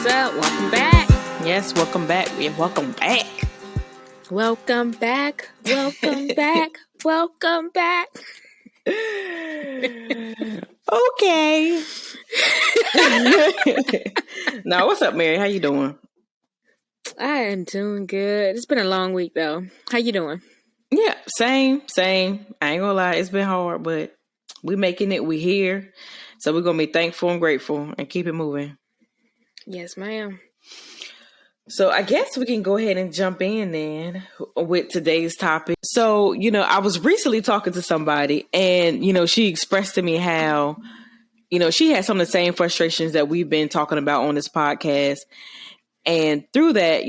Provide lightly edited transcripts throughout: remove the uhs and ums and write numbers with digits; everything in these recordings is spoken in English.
What's up? Welcome back. Yes, welcome back. Yeah, welcome back. Welcome back. Welcome back. Welcome back. Okay. Now, what's up, Mary? How you doing? I am doing good. It's been a long week though. How you doing? Yeah, same. I ain't gonna lie, it's been hard, but we making it. We here, so we're gonna be thankful and grateful and keep it moving. Yes, ma'am. So I guess we can go ahead and jump in then with today's topic. So, I was recently talking to somebody and, she expressed to me how, she had some of the same frustrations that we've been talking about on this podcast. And through that,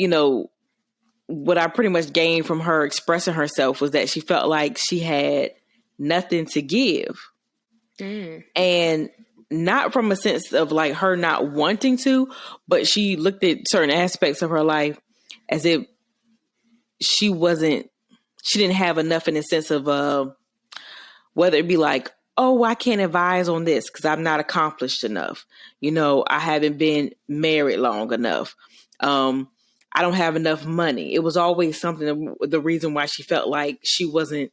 what I pretty much gained from her expressing herself was that she felt like she had nothing to give. And not from a sense of like her not wanting to, but she looked at certain aspects of her life as if she didn't have enough in the sense of whether it be like, oh, I can't advise on this because I'm not accomplished enough. I haven't been married long enough. I don't have enough money. It was always something, the reason why she felt like she wasn't,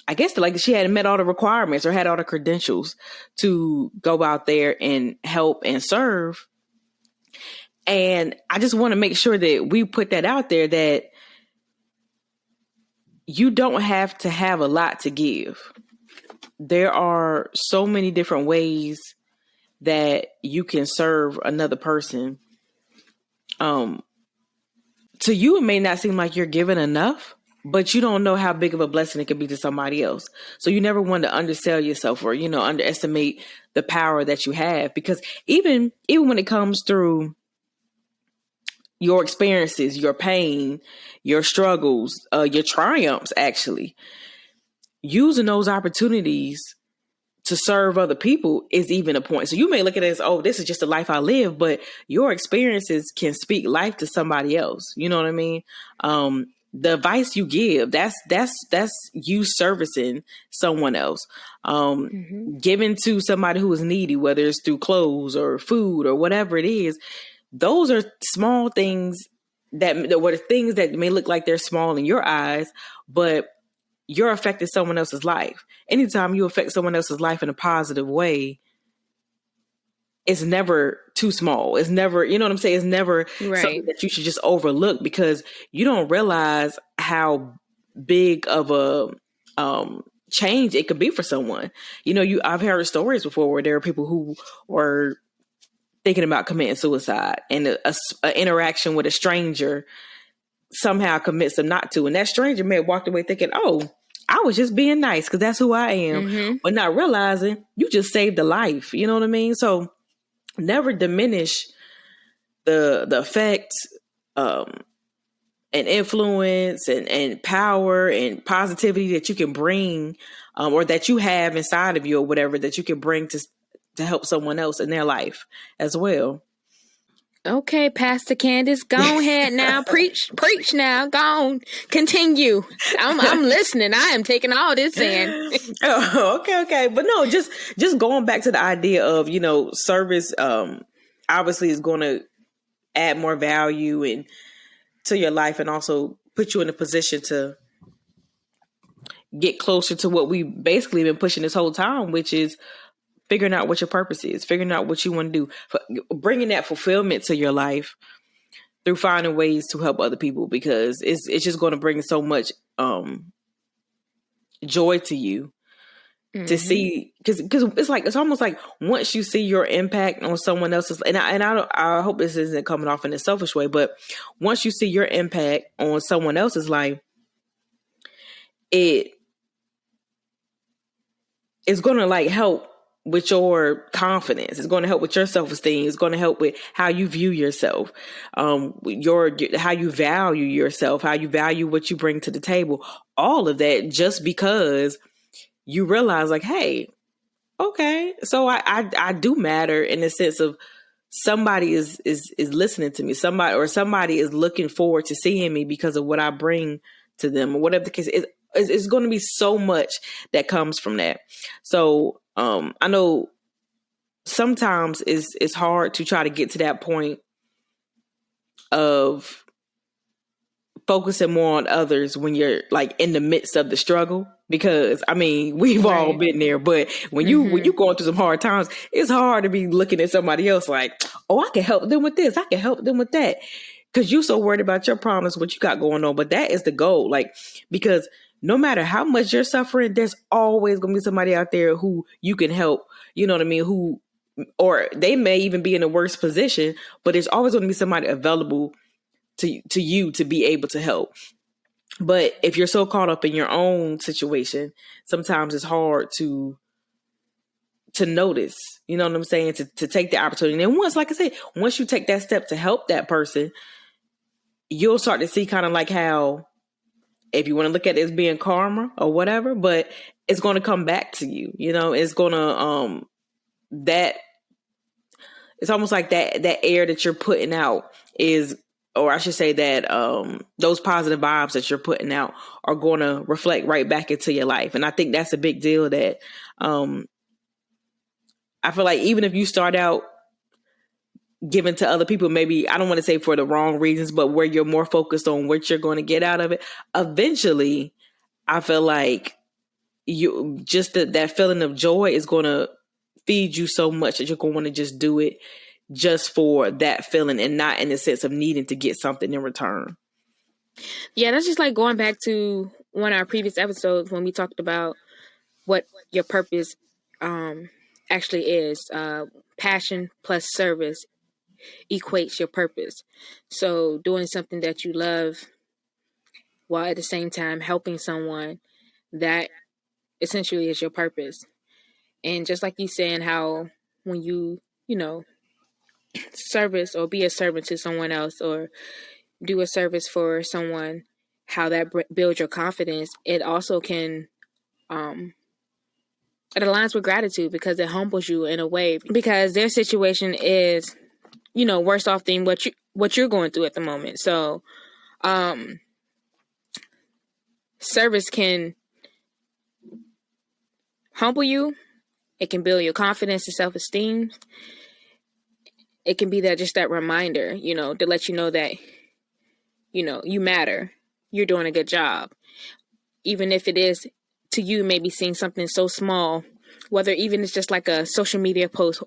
I guess like she hadn't met all the requirements or had all the credentials to go out there and help and serve. And I just want to make sure that we put that out there, that you don't have to have a lot to give. There are so many different ways that you can serve another person. To you, it may not seem like you're giving enough, but you don't know how big of a blessing it could be to somebody else. So you never want to undersell yourself or, underestimate the power that you have, because even when it comes through your experiences, your pain, your struggles, your triumphs, actually, using those opportunities to serve other people is even a point. So you may look at it as, oh, this is just the life I live, but your experiences can speak life to somebody else. You know what I mean? The advice you give, that's you servicing someone else. Giving to somebody who is needy, whether it's through clothes or food or whatever it is. Those are small things that were the things that may look like they're small in your eyes, but you're affecting someone else's life. Anytime you affect someone else's life in a positive way, it's never too small. It's never, you know what I'm saying? It's never something that you should just overlook, because you don't realize how big of a change it could be for someone. I've heard stories before where there are people who were thinking about committing suicide, and a interaction with a stranger somehow convinced them not to. And that stranger may have walked away thinking, oh, I was just being nice because that's who I am. But not realizing you just saved a life. You know what I mean? So never diminish the effect and influence and power and positivity that you can bring, or that you have inside of you, or whatever that you can bring to help someone else in their life as well. Okay, Pastor Candace, go ahead now. Preach now. Go on. Continue. I'm listening. I am taking all this in. Oh, okay. But no, just going back to the idea of, service, obviously is going to add more value and to your life, and also put you in a position to get closer to what we basically been pushing this whole time, which is figuring out what your purpose is, figuring out what you want to do, bringing that fulfillment to your life through finding ways to help other people, because it's just going to bring so much joy to you to see, because it's almost like once you see your impact on someone else's, and I hope this isn't coming off in a selfish way, but once you see your impact on someone else's life, it is going to like help with your confidence. It's going to help with your self-esteem. It's going to help with how you view yourself, how you value yourself, how you value what you bring to the table. All of that just because you realize like, hey, okay, so I do matter in the sense of somebody is listening to me. Somebody is looking forward to seeing me because of what I bring to them, or whatever the case is. It's going to be so much that comes from that. So I know sometimes it's hard to try to get to that point of focusing more on others when you're like in the midst of the struggle, because I mean, we've all been there, but when you going through some hard times, it's hard to be looking at somebody else like, oh, I can help them with this, I can help them with that, because you're so worried about your problems, what you got going on. But that is the goal, like, because no matter how much you're suffering, there's always gonna be somebody out there who you can help, you know what I mean, who, or they may even be in a worse position, but there's always going to be somebody available to you to be able to help. But if you're so caught up in your own situation, sometimes it's hard to notice, you know what I'm saying, to take the opportunity. And once, like I said, once you take that step to help that person, you'll start to see kind of like how, if you want to look at it as being karma or whatever, but it's going to come back to you, you know, it's going to, that it's almost like that air that you're putting out is, or I should say that those positive vibes that you're putting out are going to reflect right back into your life. And I think that's a big deal, that I feel like even if you start out giving to other people, maybe, I don't want to say for the wrong reasons, but where you're more focused on what you're going to get out of it, eventually I feel like you just that feeling of joy is going to feed you so much that you're going to want to just do it just for that feeling and not in the sense of needing to get something in return. Yeah, that's just like going back to one of our previous episodes when we talked about what your purpose actually is. Passion plus service equates your purpose. So doing something that you love while at the same time helping someone, that essentially is your purpose. And just like you saying how when you know, service or be a servant to someone else or do a service for someone, how that builds your confidence, it also can it aligns with gratitude because it humbles you in a way, because their situation is, you know, worse off than what you're going through at the moment. So service can humble you, it can build your confidence and self-esteem. It can be that reminder, you know, to let you know that, you know, you matter. You're doing a good job. Even if it is to you, maybe seeing something so small, whether even it's just like a social media post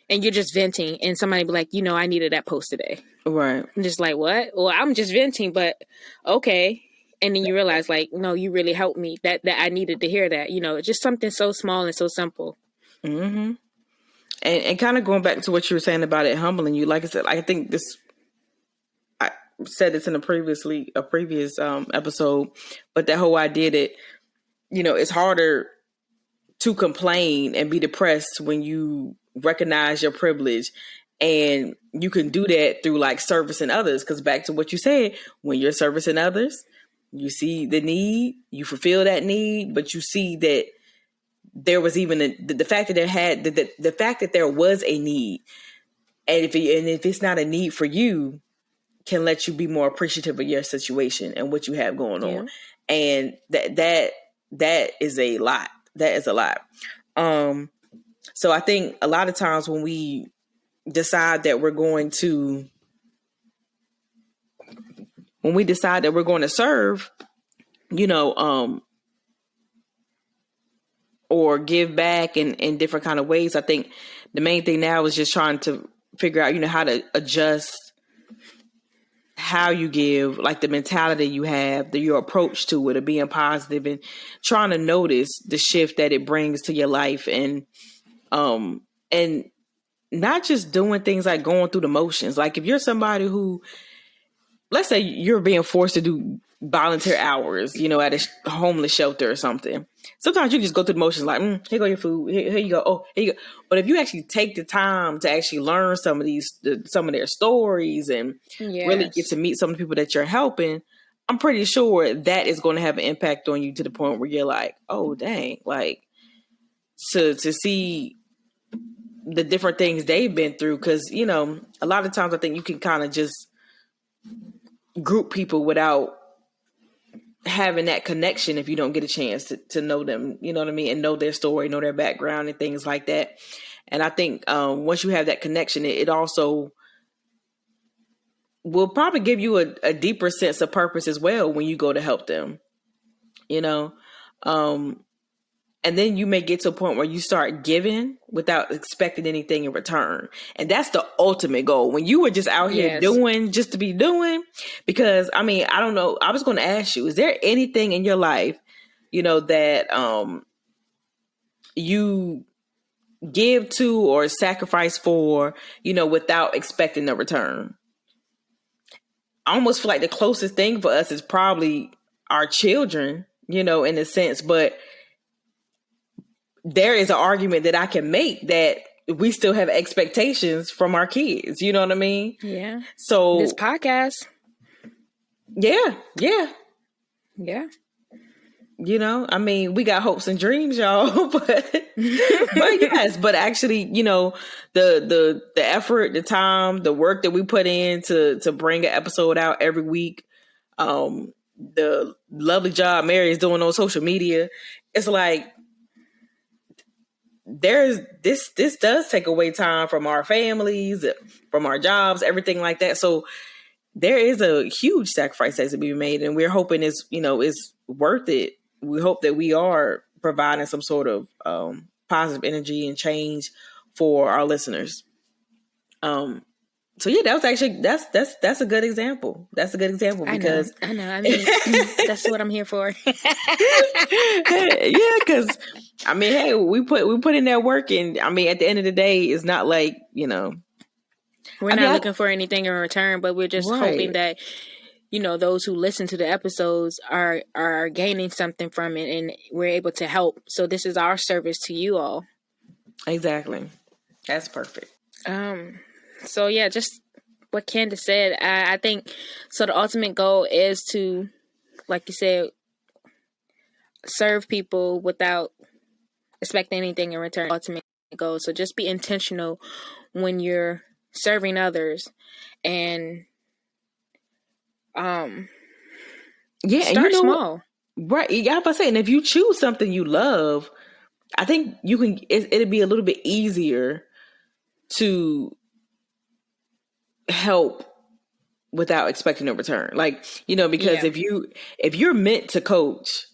and you're just venting and somebody be like, you know, I needed that post today. Right. I'm just like, what? Well, I'm just venting, but okay. And then you realize like, no, you really helped me. That I needed to hear that, you know, just something so small and so simple. Mm-hmm. And kind of going back to what you were saying about it humbling you, like I said, I think I said this in a previous episode, but that whole idea that, you know, it's harder to complain and be depressed when you recognize your privilege, and you can do that through like servicing others. Because back to what you said, when you're servicing others, you see the need, you fulfill that need, but you see that there was even the fact that the fact that there was a need, and if it's not a need for you, can let you be more appreciative of your situation and what you have going on, and that is a lot. That is a lot. So I think a lot of times when we decide that we're going to serve, you know, or give back in different kind of ways, I think the main thing now is just trying to figure out, you know, how to adjust how you give, like the mentality you have, your approach to it, of being positive and trying to notice the shift that it brings to your life, and not just doing things like going through the motions. Like if you're somebody who, let's say you're being forced to do volunteer hours, you know, at a homeless shelter or something. Sometimes you just go through the motions like, here go your food. Here you go. Oh, here you go. But if you actually take the time to actually learn some of their stories and really get to meet some of the people that you're helping, I'm pretty sure that is going to have an impact on you to the point where you're like, oh, dang, like to see the different things they've been through. Because, you know, a lot of times I think you can kind of just group people without having that connection if you don't get a chance to know them, you know what I mean, and know their story, know their background and things like that. And I think once you have that connection, it also will probably give you a deeper sense of purpose as well when you go to help them, you know. And then you may get to a point where you start giving without expecting anything in return. And that's the ultimate goal. When you were just out here doing just to be doing, because I mean, I don't know. I was going to ask you, is there anything in your life, you know, that you give to or sacrifice for, you know, without expecting a return? I almost feel like the closest thing for us is probably our children, you know, in a sense, but there is an argument that I can make that we still have expectations from our kids. You know what I mean? Yeah. So this podcast. Yeah. You know, I mean, we got hopes and dreams, y'all, but yes, but actually, you know, the effort, the time, the work that we put in to bring an episode out every week, the lovely job Mary is doing on social media, it's like, this does take away time from our families, from our jobs, everything like that. So there is a huge sacrifice that's to be made, and we're hoping is worth it. We hope that we are providing some sort of positive energy and change for our listeners. So yeah, that was actually that's a good example. That's a good example because I know. I mean, that's what I'm here for. Yeah, because I mean, hey, we put in that work, and I mean, at the end of the day, it's not like, you know, we're not looking for anything in return, but we're just hoping that, you know, those who listen to the episodes are gaining something from it, and we're able to help. So this is our service to you all. Exactly. That's perfect. So yeah, just what Candace said, I think, so the ultimate goal is to, like you said, serve people without expecting anything in return. Ultimate goal. So just be intentional when you're serving others, and start small. Right. Yeah, I was saying, if you choose something you love, I think you can. It'll be a little bit easier to help without expecting a return. Like, you know, because if you're meant to coach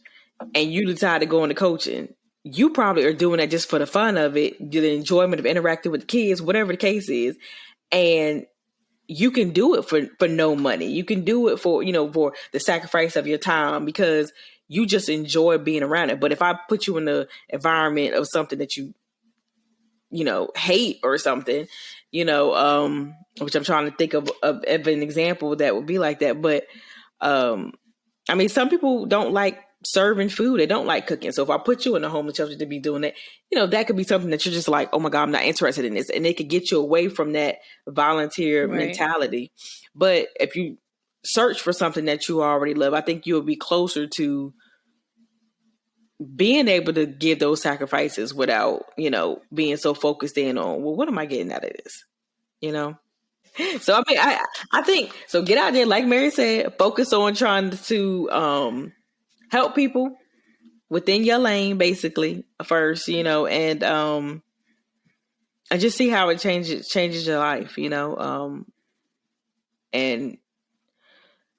and you decide to go into coaching, you probably are doing that just for the fun of it, the enjoyment of interacting with kids, whatever the case is. And you can do it for no money. You can do it for, you know, for the sacrifice of your time because you just enjoy being around it. But if I put you in the environment of something that you know, hate or something, you know, which I'm trying to think of an example that would be like that. But I mean, some people don't like serving food. They don't like cooking. So if I put you in a homeless shelter to be doing it, you know, that could be something that you're just like, oh my God, I'm not interested in this. And it could get you away from that volunteer mentality. But if you search for something that you already love, I think you'll be closer to being able to give those sacrifices without, you know, being so focused in on, well, what am I getting out of this? You know? So, I mean, I think, so get out there, like Mary said, focus on trying to help people within your lane, basically, first, you know, and just see how it changes your life, you know, and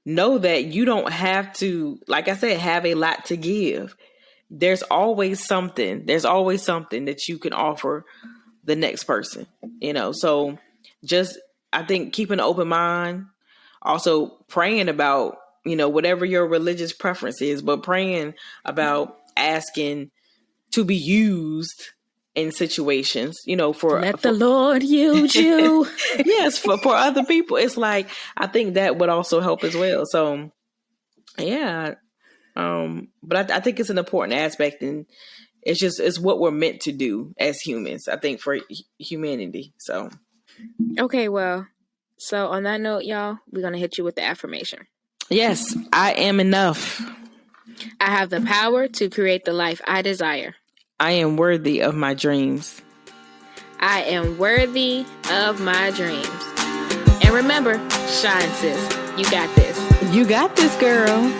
know that you don't have to, like I said, have a lot to give. There's always something that you can offer the next person, you know? So just, I think, keeping an open mind, also praying about, you know, whatever your religious preference is, but praying about asking to be used in situations, you know, let the Lord use you. Yes. For other people. It's like, I think that would also help as well. So yeah. But I think it's an important aspect, and it's what we're meant to do as humans, I think, for humanity. So, okay, well, so on that note, y'all, we're going to hit you with the affirmation. Yes, I am enough. I have the power to create the life I desire. I am worthy of my dreams. I am worthy of my dreams. And remember, shine, sis. You got this. You got this, girl.